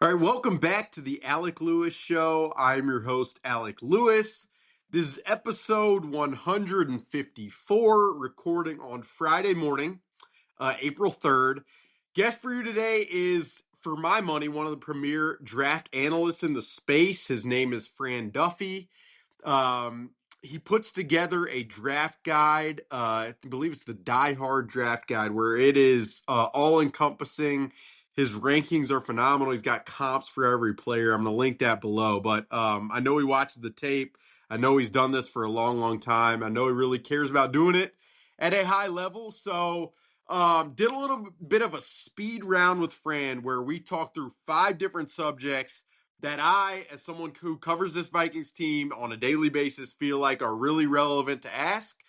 All right, welcome back to the Alec Lewis Show. I'm your host, Alec Lewis. This is episode 154, recording on Friday morning, April 3rd. Guest for you today is, for my money, one of the premier draft analysts in the space. His name is Fran Duffy. Um, he puts together a draft guide. I believe it's the Die Hard Draft Guide, where it is all encompassing. His rankings are phenomenal. He's got comps for every player. I'm going to link that below. But I know he watched the tape. I know he's done this for a long, long time. I know he really cares about doing it at a high level. So did a little bit of a speed round with Fran where we talked through 5 different subjects that I, as someone who covers this Vikings team on a daily basis, feel like are really relevant to ask.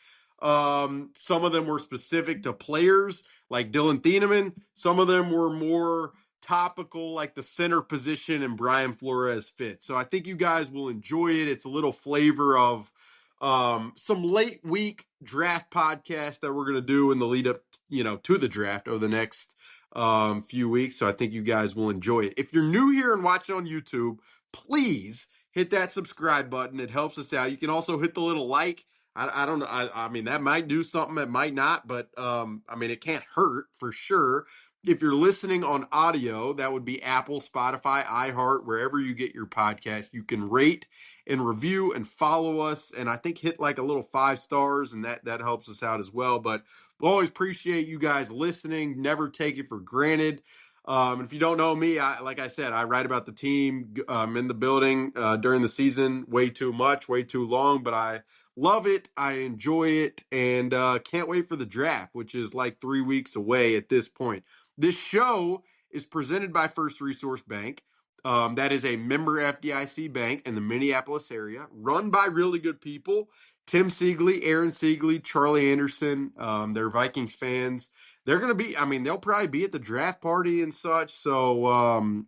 Some of them were specific to players like Dillon Thieneman. Some of them were more topical, like the center position and Brian Flores fit. So I think you guys will enjoy it. It's a little flavor of some late week draft podcast that we're going to do in the lead up, to the draft over the next few weeks. So I think you guys will enjoy it. If you're new here and watching on YouTube, please hit that subscribe button. It helps us out. You can also hit the little like. I don't know. I mean, that might do something. It might not, but it can't hurt for sure. If you're listening on audio, that would be Apple, Spotify, iHeart, wherever you get your podcast. You can rate and review and follow us, and I think hit like a little 5 stars, and that helps us out as well. But we'll always appreciate you guys listening. Never take it for granted. If you don't know me, like I said, I write about the team. I'm in the building during the season way too much, way too long, but I love it. I enjoy it, and can't wait for the draft, which is like 3 weeks away at this point. This show is presented by First Resource Bank. That is a member FDIC bank in the Minneapolis area, run by really good people. Tim Siegley, Aaron Siegley, Charlie Anderson, they're Vikings fans. They're going to be, they'll probably be at the draft party and such. So,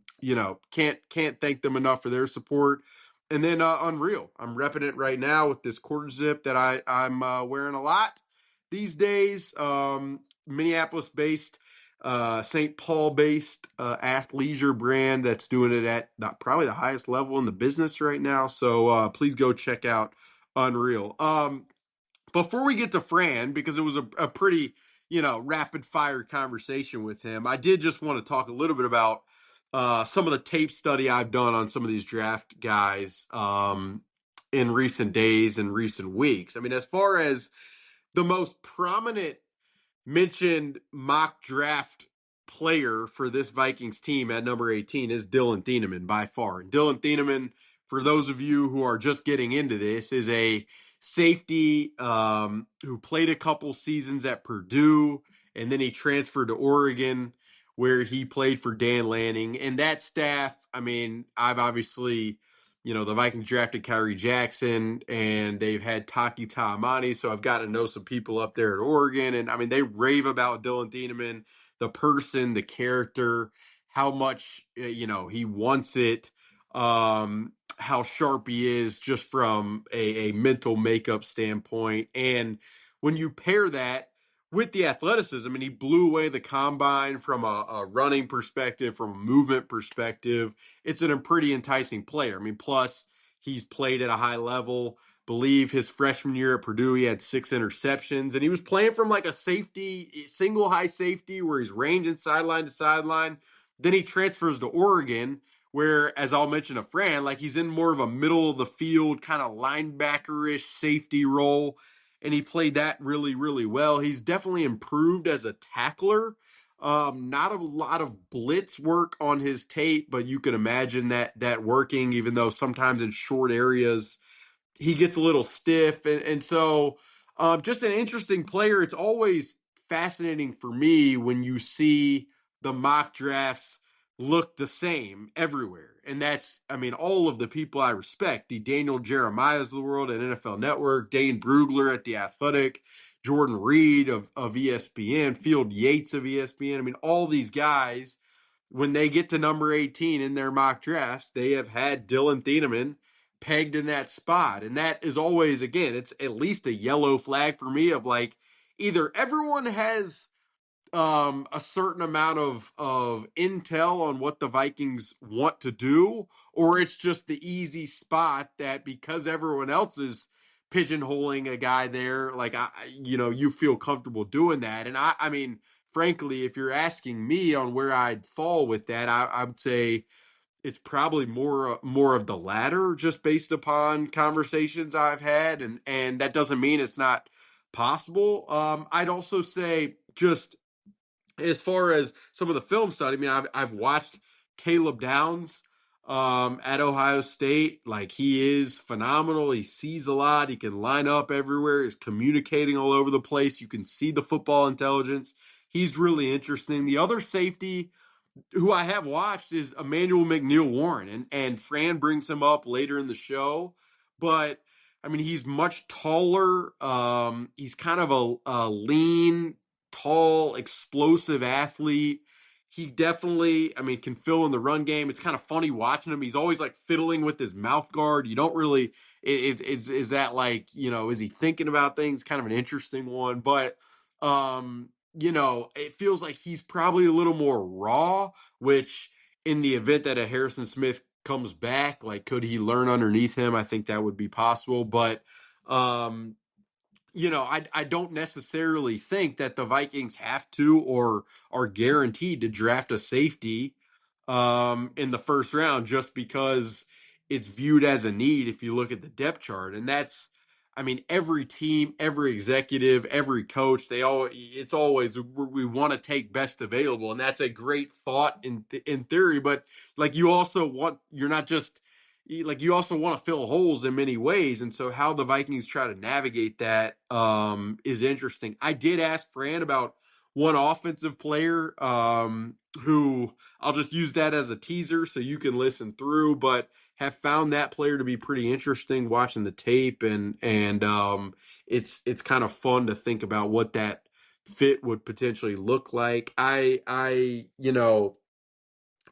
can't thank them enough for their support. And then Unreal. I'm repping it right now with this quarter zip that I'm wearing a lot these days. Minneapolis-based, St. Paul-based athleisure brand that's doing it at probably the highest level in the business right now. So please go check out Unreal. Before we get to Fran, because it was a pretty, rapid fire conversation with him, I did just want to talk a little bit about some of the tape study I've done on some of these draft guys in recent days and recent weeks. As far as the most prominent mentioned mock draft player for this Vikings team at number 18 is Dillon Thieneman by far. And Dillon Thieneman, for those of you who are just getting into this, is a safety who played a couple seasons at Purdue, and then he transferred to Oregon where he played for Dan Lanning. And that staff, I've obviously, the Vikings drafted Kyrie Jackson, and they've had Taki Taimani, so I've got to know some people up there at Oregon. And, they rave about Dillon Thieneman, the person, the character, how much, he wants it, how sharp he is just from a mental makeup standpoint. And when you pair that with the athleticism, and he blew away the combine from a running perspective, from a movement perspective, it's a pretty enticing player. Plus he's played at a high level. Believe his freshman year at Purdue, he had 6 interceptions, and he was playing from like a safety, single high safety, where he's ranging sideline to sideline. Then he transfers to Oregon, where, as I'll mention to Fran, like he's in more of a middle of the field kind of linebacker-ish safety role, and he played that really, really well. He's definitely improved as a tackler. Not a lot of blitz work on his tape, but you can imagine that working, even though sometimes in short areas he gets a little stiff. And so just an interesting player. It's always fascinating for me when you see the mock drafts look the same everywhere. And that's, all of the people I respect, the Daniel Jeremiah's of the world at NFL Network, Dane Brugler at The Athletic, Jordan Reed of ESPN, Field Yates of ESPN. All these guys, when they get to number 18 in their mock drafts, they have had Dillon Thieneman pegged in that spot. And that is always, again, it's at least a yellow flag for me of like, either everyone has a certain amount of intel on what the Vikings want to do, or it's just the easy spot that because everyone else is pigeonholing a guy there, like you feel comfortable doing that. And I mean, frankly, if you're asking me on where I'd fall with that, I would say it's probably more of the latter, just based upon conversations I've had, and that doesn't mean it's not possible. I'd also say just as far as some of the film study, I mean, I've watched Caleb Downs at Ohio State. Like, he is phenomenal. He sees a lot. He can line up everywhere. He's communicating all over the place. You can see the football intelligence. He's really interesting. The other safety who I have watched is Emmanuel McNeil Warren, and Fran brings him up later in the show. But I mean, he's much taller. He's kind of a lean, tall, explosive athlete. He definitely, I mean, can fill in the run game. It's kind of funny watching him. He's always like fiddling with his mouth guard. You don't really, is that like, is he thinking about things? Kind of an interesting one. But it feels like he's probably a little more raw, which in the event that a Harrison Smith comes back, like, could he learn underneath him? I think that would be possible. But, I don't necessarily think that the Vikings have to or are guaranteed to draft a safety in the first round just because it's viewed as a need if you look at the depth chart. And that's, I mean, every team, every executive, every coach, it's always, we want to take best available. And that's a great thought in theory, but like, you're not just, like, you also want to fill holes in many ways. And so how the Vikings try to navigate that is interesting. I did ask Fran about one offensive player who I'll just use that as a teaser so you can listen through, but have found that player to be pretty interesting watching the tape, and it's kind of fun to think about what that fit would potentially look like. I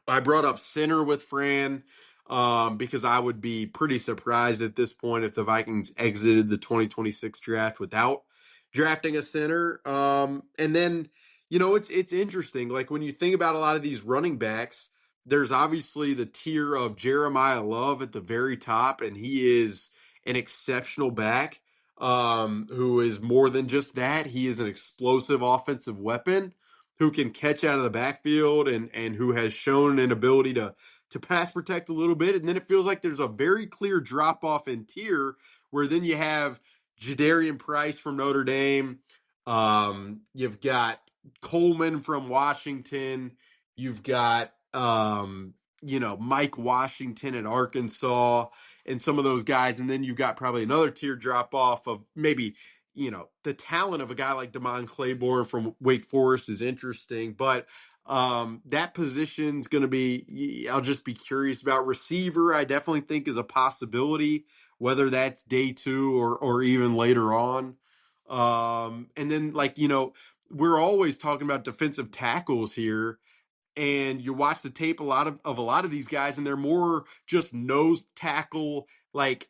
brought up center with Fran because I would be pretty surprised at this point if the Vikings exited the 2026 draft without drafting a center. And then, it's interesting. Like, when you think about a lot of these running backs, there's obviously the tier of Jeremiah Love at the very top, and he is an exceptional back who is more than just that. He is an explosive offensive weapon who can catch out of the backfield and who has shown an ability to pass protect a little bit. And then it feels like there's a very clear drop off in tier where then you have Jadarian Price from Notre Dame. You've got Coleman from Washington. You've got Mike Washington at Arkansas and some of those guys. And then you've got probably another tier drop off of maybe the talent of a guy like Damon Claiborne from Wake Forest is interesting, but that position's going to be, I'll just be curious about. Receiver, I definitely think is a possibility, whether that's day two or even later on. And then, like, we're always talking about defensive tackles here, and you watch the tape a lot of these guys, and they're more just nose tackle, like,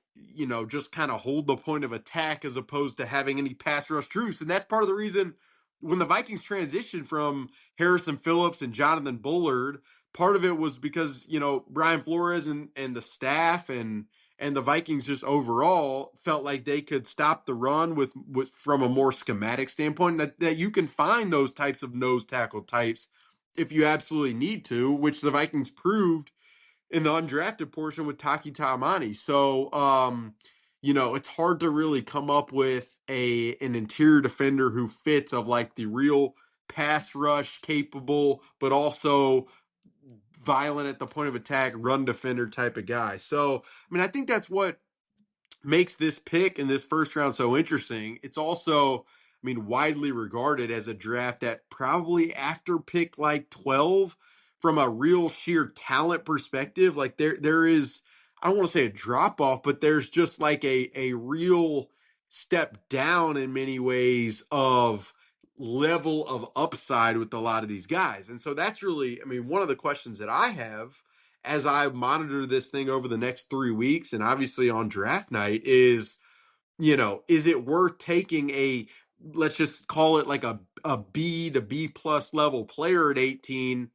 just kind of hold the point of attack as opposed to having any pass rush truce. And that's part of the reason when the Vikings transitioned from Harrison Phillips and Jonathan Bullard, part of it was because, Brian Flores and the staff and the Vikings just overall felt like they could stop the run with from a more schematic standpoint, that you can find those types of nose tackle types if you absolutely need to, which the Vikings proved in the undrafted portion with Taki Taimani. So, it's hard to really come up with an interior defender who fits of like the real pass rush capable, but also violent at the point of attack, run defender type of guy. So, I mean, I think that's what makes this pick in this first round so interesting. It's also, I mean, widely regarded as a draft that probably after pick like 12, from a real sheer talent perspective, like there is, I don't want to say a drop off, but there's just like a real step down in many ways of level of upside with a lot of these guys. And so that's really, I mean, one of the questions that I have as I monitor this thing over the next 3 weeks and obviously on draft night is, is it worth taking a let's just call it like a B to B plus level player at 18,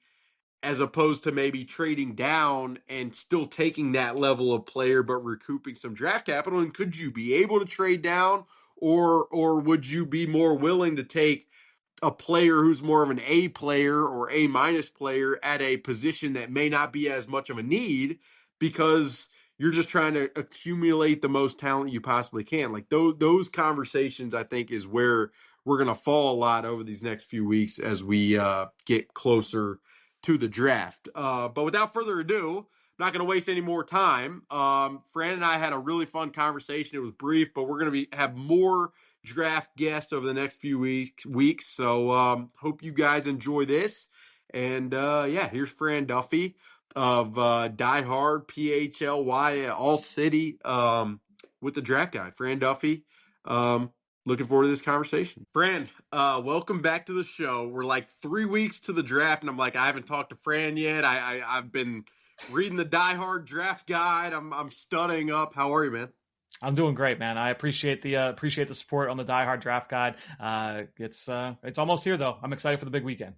as opposed to maybe trading down and still taking that level of player but recouping some draft capital? And could you be able to trade down, or would you be more willing to take a player who's more of an A player or A minus player at a position that may not be as much of a need, because you're just trying to accumulate the most talent you possibly can? Like those conversations, I think, is where we're going to fall a lot over these next few weeks as we get closer to the draft. But without further ado, I'm not going to waste any more time. Fran and I had a really fun conversation. It was brief, but we're going to have more draft guests over the next few weeks. So hope you guys enjoy this. And yeah, here's Fran Duffy of Die Hard PHLY All City with the draft guide. Fran Duffy. Looking forward to this conversation. Fran, welcome back to the show. We're like 3 weeks to the draft, and I'm like, I haven't talked to Fran yet. I've been reading the Die Hard draft guide. I'm studying up. How are you, man? I'm doing great, man. I appreciate the support on the Die Hard Draft Guide. It's almost here though. I'm excited for the big weekend.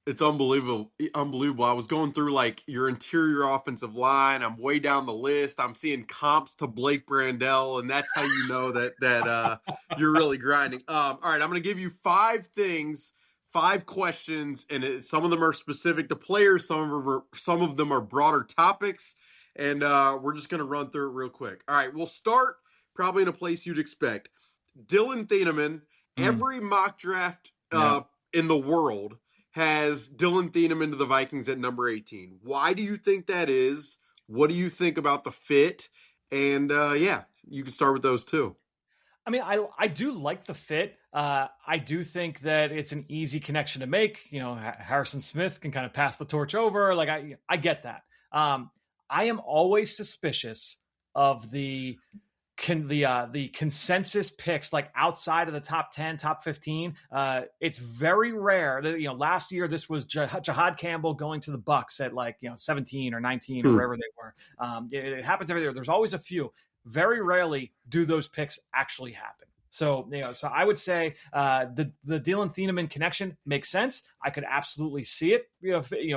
It's unbelievable. Unbelievable. I was going through like your interior offensive line. I'm way down the list. I'm seeing comps to Blake Brandell, and that's how you know that you're really grinding. All right, I'm going to give you 5 things, 5 questions, and some of them are specific to players. Some of them are broader topics, and we're just going to run through it real quick. All right, we'll start probably in a place you'd expect. Dillon Thieneman. Every mock draft Yeah. in the world has Dillon Thieneman to the Vikings at number 18. Why do you think that is? What do you think about the fit? And yeah, you can start with those too. I mean, I do like the fit. I do think that it's an easy connection to make. You know, Harrison Smith can kind of pass the torch over. Like I get that. I am always suspicious of the consensus picks, like outside of the top 10, top 15. It's very rare that, last year this was Jahad Campbell going to the Bucks at 17 or 19 or wherever they were. It happens every year. There's always a few. Very rarely do those picks actually happen. So, so I would say the Dillon Thieneman connection makes sense. I could absolutely see it,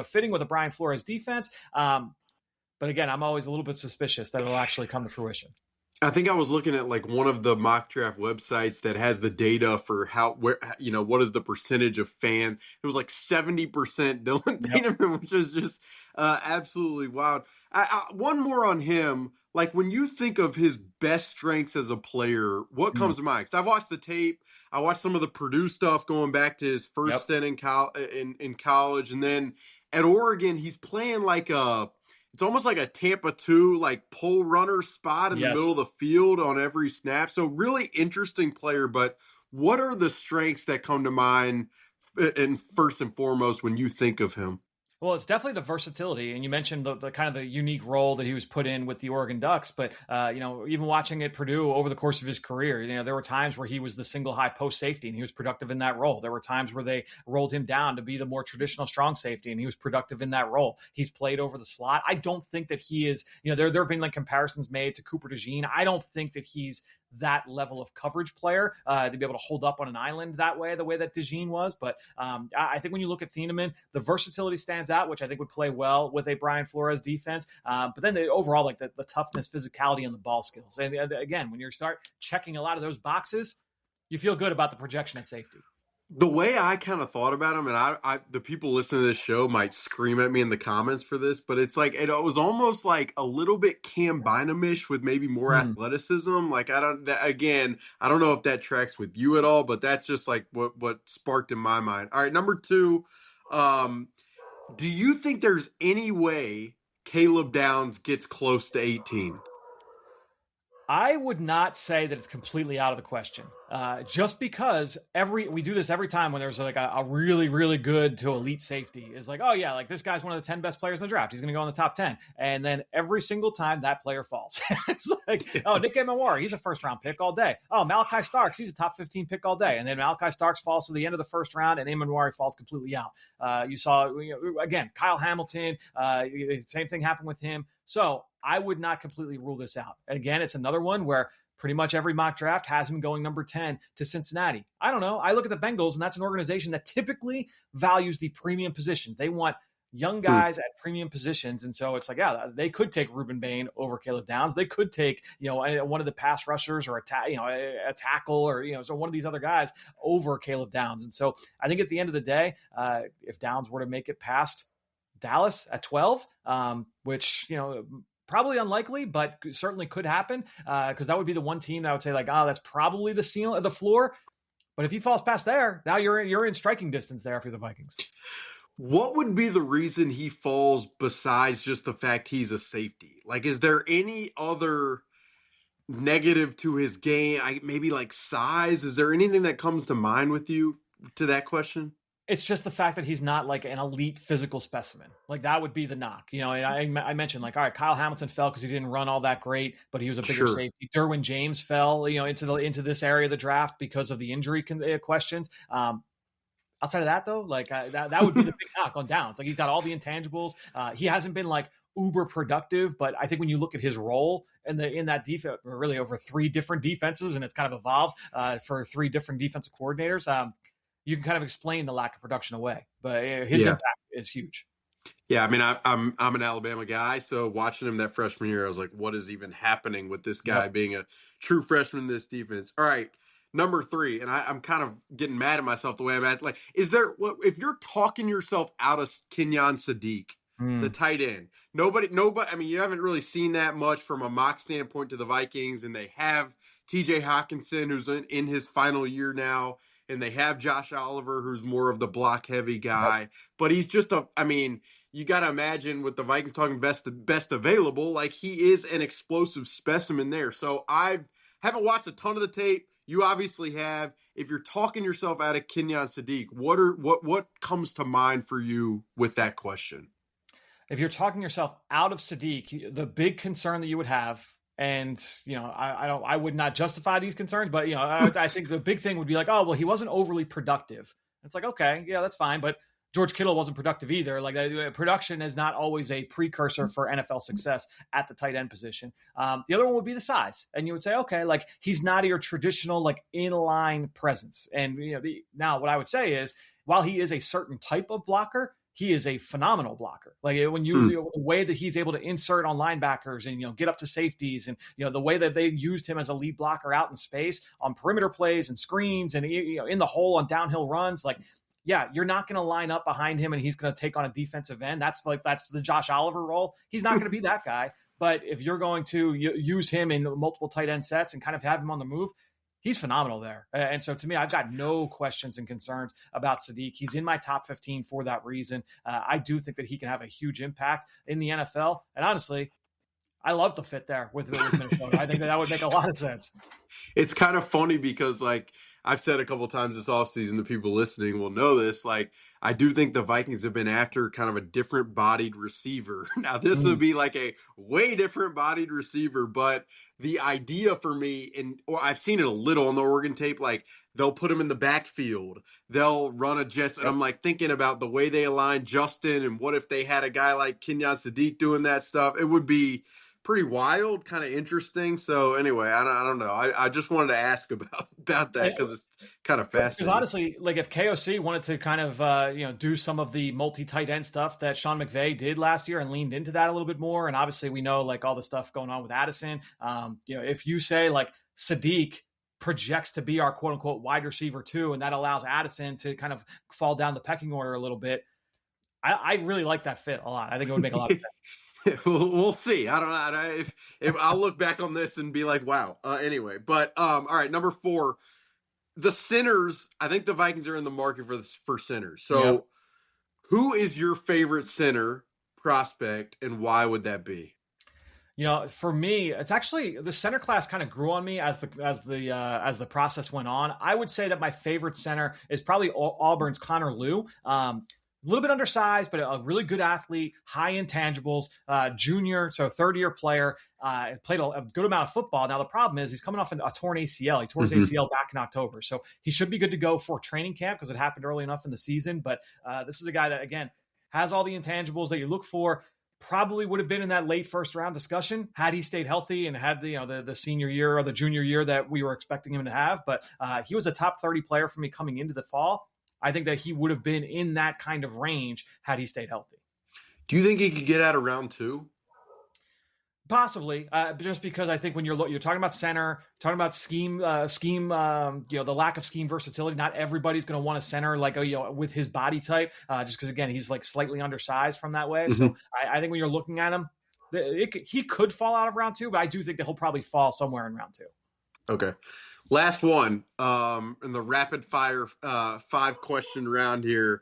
fitting with a Brian Flores defense. But again, I'm always a little bit suspicious that it'll actually come to fruition. I think I was looking at like one of the mock draft websites that has the data for what is the percentage of fans. It was like 70% Dillon Thieneman, which is just absolutely wild. One more on him. Like when you think of his best strengths as a player, what comes to mind? Because I've watched the tape. I watched some of the Purdue stuff going back to his first stint in college. And then at Oregon, he's playing like it's almost like a Tampa 2 like pole runner spot in the middle of the field on every snap. So really interesting player. But what are the strengths that come to mind and first and foremost when you think of him? Well, it's definitely the versatility, and you mentioned the kind of the unique role that he was put in with the Oregon Ducks. But even watching at Purdue over the course of his career, there were times where he was the single high post safety, and he was productive in that role. There were times where they rolled him down to be the more traditional strong safety, and he was productive in that role. He's played over the slot. I don't think that he is. There have been like comparisons made to Cooper DeJean. I don't think that he's that level of coverage player to be able to hold up on an island the way that DeJean was. But I think when you look at Thieneman, the versatility stands out, which I think would play well with a Brian Flores defense. But then overall, like the toughness, physicality, and the ball skills. And again, when you start checking a lot of those boxes, you feel good about the projection at safety. The way I kind of thought about him, and I the people listening to this show might scream at me in the comments for this, but it's like it was almost like a little bit Cam Bynum-ish with maybe more athleticism. Like I don't know if that tracks with you at all, but that's just like what sparked in my mind. All right, number 2, do you think there's any way Caleb Downs gets close to 18? I would not say that it's completely out of the question, just because we do this every time when there's like a really, really good to elite safety is like, oh yeah, like this guy's one of the 10 best players in the draft. He's going to go in the top 10. And then every single time that player falls, it's like, oh, Nick Emmanwari, he's a first round pick all day. Oh, Malachi Starks, he's a top 15 pick all day. And then Malachi Starks falls to the end of the first round and Emmanwari falls completely out. You saw, again, Kyle Hamilton, same thing happened with him. So I would not completely rule this out. And again, it's another one where pretty much every mock draft has him going number 10 to Cincinnati. I don't know. I look at the Bengals, and that's an organization that typically values the premium positions. They want young guys at premium positions. And so it's like, yeah, they could take Reuben Bain over Caleb Downs. They could take, one of the pass rushers or a tackle or, so one of these other guys over Caleb Downs. And so I think at the end of the day, if Downs were to make it past Dallas at 12, which, probably unlikely, but certainly could happen, because that would be the one team that I would say like, that's probably the ceiling of the floor. But if he falls past there, now you're in striking distance there for the Vikings. What would be the reason he falls besides just the fact he's a safety? Like, is there any other negative to his game? Maybe like size? Is there anything that comes to mind with you to that question? It's just the fact that he's not like an elite physical specimen. Like that would be the knock. I mentioned like, all right, Kyle Hamilton fell because he didn't run all that great, but he was a bigger safety. Derwin James fell, into this area of the draft because of the injury questions. Outside of that, though, like that would be the big knock on Downs. Like he's got all the intangibles. He hasn't been like uber productive, but I think when you look at his role in that defense, really over 3 different defenses, and it's kind of evolved for 3 different defensive coordinators, you can kind of explain the lack of production away. But his impact is huge. Yeah, I mean, I'm an Alabama guy, so watching him that freshman year, I was like, what is even happening with this guy being a true freshman in this defense? All right. Number 3, and I'm kind of getting mad at myself the way I'm at. Like, if you're talking yourself out of Kenyon Sadiq, the tight end, nobody, I mean, you haven't really seen that much from a mock standpoint to the Vikings, and they have TJ Hawkinson, who's in his final year now, and they have Josh Oliver, who's more of the block heavy guy, but he's just you got to imagine with the Vikings talking best available, like he is an explosive specimen there. So I haven't watched a ton of the tape. You obviously have. If you're talking yourself out of Kenyon Sadiq, what comes to mind for you with that question? If you're talking yourself out of Sadiq, the big concern that you would have, and I would not justify these concerns, but I think the big thing would be like, oh well, he wasn't overly productive. It's like, okay, yeah, that's fine, but George Kittle wasn't productive either. Like production is not always a precursor for NFL success at the tight end position. The other one would be the size. And you would say, okay, like he's not your traditional like inline presence. And now what I would say is while he is a certain type of blocker, he is a phenomenal blocker. Like when the way that he's able to insert on linebackers and, get up to safeties and, the way that they used him as a lead blocker out in space on perimeter plays and screens and, in the hole on downhill runs, like, yeah, you're not going to line up behind him and he's going to take on a defensive end. That's the Josh Oliver role. He's not going to be that guy. But if you're going to use him in multiple tight end sets and kind of have him on the move, he's phenomenal there. And so to me, I've got no questions and concerns about Sadiq. He's in my top 15 for that reason. I do think that he can have a huge impact in the NFL. And honestly, I love the fit there with Minnesota. I think that would make a lot of sense. It's kind of funny because like I've said a couple of times this offseason, the people listening will know this. Like, I do think the Vikings have been after kind of a different bodied receiver. Now, this would be like a way different bodied receiver, but the idea for me, or I've seen it a little on the Oregon tape, like they'll put him in the backfield, they'll run a jet, and I'm like thinking about the way they align Justin, and what if they had a guy like Kenyon Sadiq doing that stuff? It would be pretty wild, kind of interesting. So anyway, I don't know. I just wanted to ask about that because it's kind of fascinating. Because honestly, like if KOC wanted to kind of do some of the multi-tight end stuff that Sean McVay did last year and leaned into that a little bit more, and obviously we know like all the stuff going on with Addison. If you say like Sadiq projects to be our quote unquote wide receiver too, and that allows Addison to kind of fall down the pecking order a little bit, I really like that fit a lot. I think it would make a lot of sense. We'll see. I don't know if I'll look back on this and be like, wow. Anyway, but all right, number 4, the centers. I think the Vikings are in the market for centers. So, who is your favorite center prospect, and why would that be? For me, it's actually the center class kind of grew on me as the process went on. I would say that my favorite center is probably Auburn's Connor Lew. A little bit undersized, but a really good athlete, high intangibles, junior, so third-year player, played a good amount of football. Now, the problem is he's coming off a torn ACL. He tore his ACL back in October, so he should be good to go for training camp because it happened early enough in the season. But this is a guy that, again, has all the intangibles that you look for. probably would have been in that late first round discussion had he stayed healthy and had the senior year or the junior year that we were expecting him to have. But he was a top 30 player for me coming into the fall. I think that he would have been in that kind of range had he stayed healthy. Do you think he could get out of round two? Possibly, just because I think when you're talking about center, talking about scheme, the lack of scheme versatility. Not everybody's going to want a center like with his body type, just because again he's like slightly undersized from that way. Mm-hmm. So I think when you're looking at him, he could fall out of round two, but I do think that he'll probably fall somewhere in round two. Okay, last one in the rapid fire 5-question round here.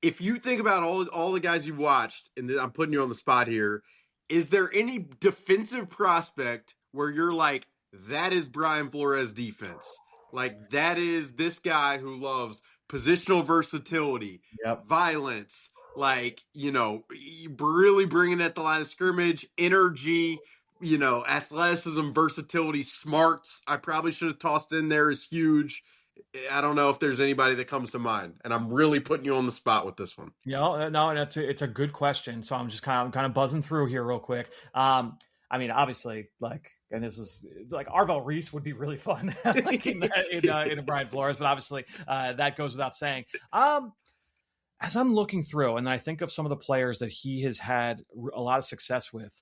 If you think about all the guys you've watched, and I'm putting you on the spot here, is there any defensive prospect where you're like, that is Brian Flores' defense? Like, that is this guy who loves positional versatility, violence, like, really bringing at the line of scrimmage, energy, athleticism, versatility, smarts. I probably should have tossed in there is huge. I don't know if there's anybody that comes to mind, and I'm really putting you on the spot with this one. Yeah, no, it's a good question. So I'm just kind of buzzing through here real quick. I mean, obviously, and this is like Arvell Reese would be really fun like in a Brian Flores, but obviously that goes without saying. As I'm looking through, and I think of some of the players that he has had a lot of success with.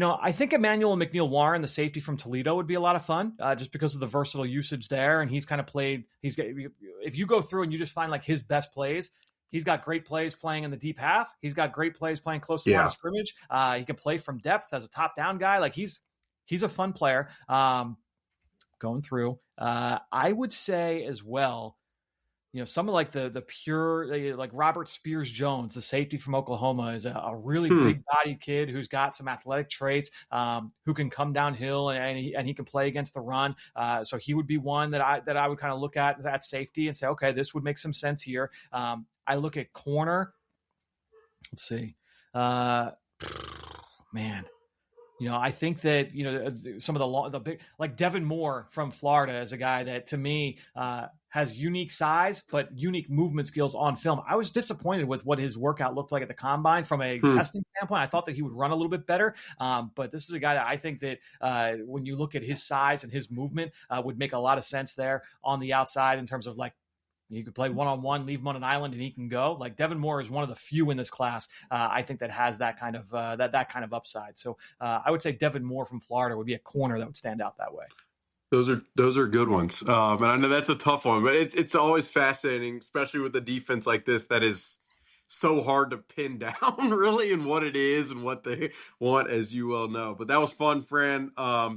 I think Emmanuel McNeil Warren, the safety from Toledo, would be a lot of fun just because of the versatile usage there. And he's kind of played. If you go through and you just find like his best plays, he's got great plays playing in the deep half. He's got great plays playing close to the line of scrimmage. He can play from depth as a top down guy. Like he's a fun player. Going through, I would say as well. Some of like the pure, like Robert Spears Jones, the safety from Oklahoma, is a really big bodied kid who's got some athletic traits, who can come downhill and he can play against the run. So he would be one that I would kind of look at safety and say, okay, this would make some sense here. I look at corner. Let's see, man. I think that some of the big, like Devin Moore from Florida is a guy that to me has unique size but unique movement skills on film. I was disappointed with what his workout looked like at the combine from a testing standpoint. I thought that he would run a little bit better, but this is a guy that I think that when you look at his size and his movement would make a lot of sense there on the outside in terms of like. You could play one-on-one, leave him on an island, and he can go. Like Devin Moore is one of the few in this class, I think, that has that kind of that kind of upside. So I would say Devin Moore from Florida would be a corner that would stand out that way. Those are good ones, and I know that's a tough one, but it's always fascinating, especially with the defense like this that is so hard to pin down, really, and what it is and what they want, as you well know. But that was fun, Fran.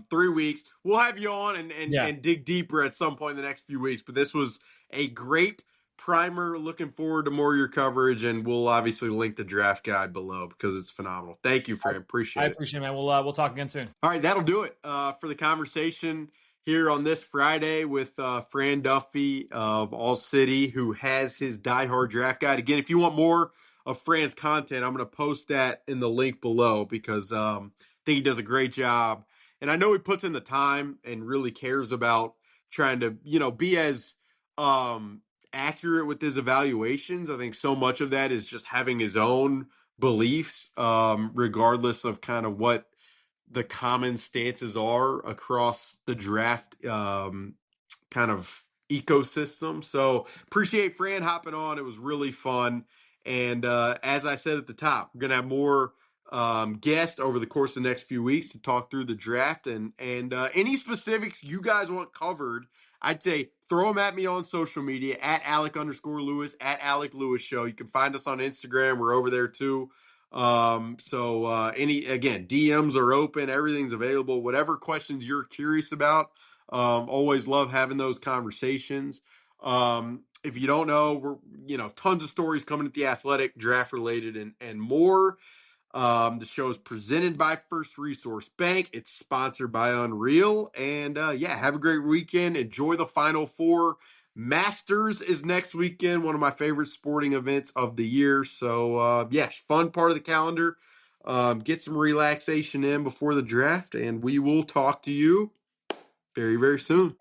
3 weeks. We'll have you on and dig deeper at some point in the next few weeks. But this was a great primer. Looking forward to more of your coverage, and we'll obviously link the draft guide below because it's phenomenal. Thank you, Fran. Appreciate it. I appreciate it, man. We'll talk again soon. All right, that'll do it for the conversation here on this Friday with Fran Duffy of All City, who has his Die Hard draft guide. Again, if you want more of Fran's content, I'm going to post that in the link below because I think he does a great job. And I know he puts in the time and really cares about trying to, be as accurate with his evaluations. I think so much of that is just having his own beliefs, regardless of kind of what the common stances are across the draft kind of ecosystem. So appreciate Fran hopping on. It was really fun. And as I said at the top, we're going to have more guests over the course of the next few weeks to talk through the draft and any specifics you guys want covered. I'd say throw them at me on social media at Alec_Lewis, at Alec Lewis Show. You can find us on Instagram. We're over there too. Again, DMs are open, everything's available, whatever questions you're curious about. Always love having those conversations. If you don't know, we're, tons of stories coming at The Athletic, draft related and more. The show is presented by First Resource Bank. It's sponsored by Unreal. And have a great weekend. Enjoy the Final Four. Masters is next weekend, one of my favorite sporting events of the year. So, fun part of the calendar. Get some relaxation in before the draft, and we will talk to you very, very soon.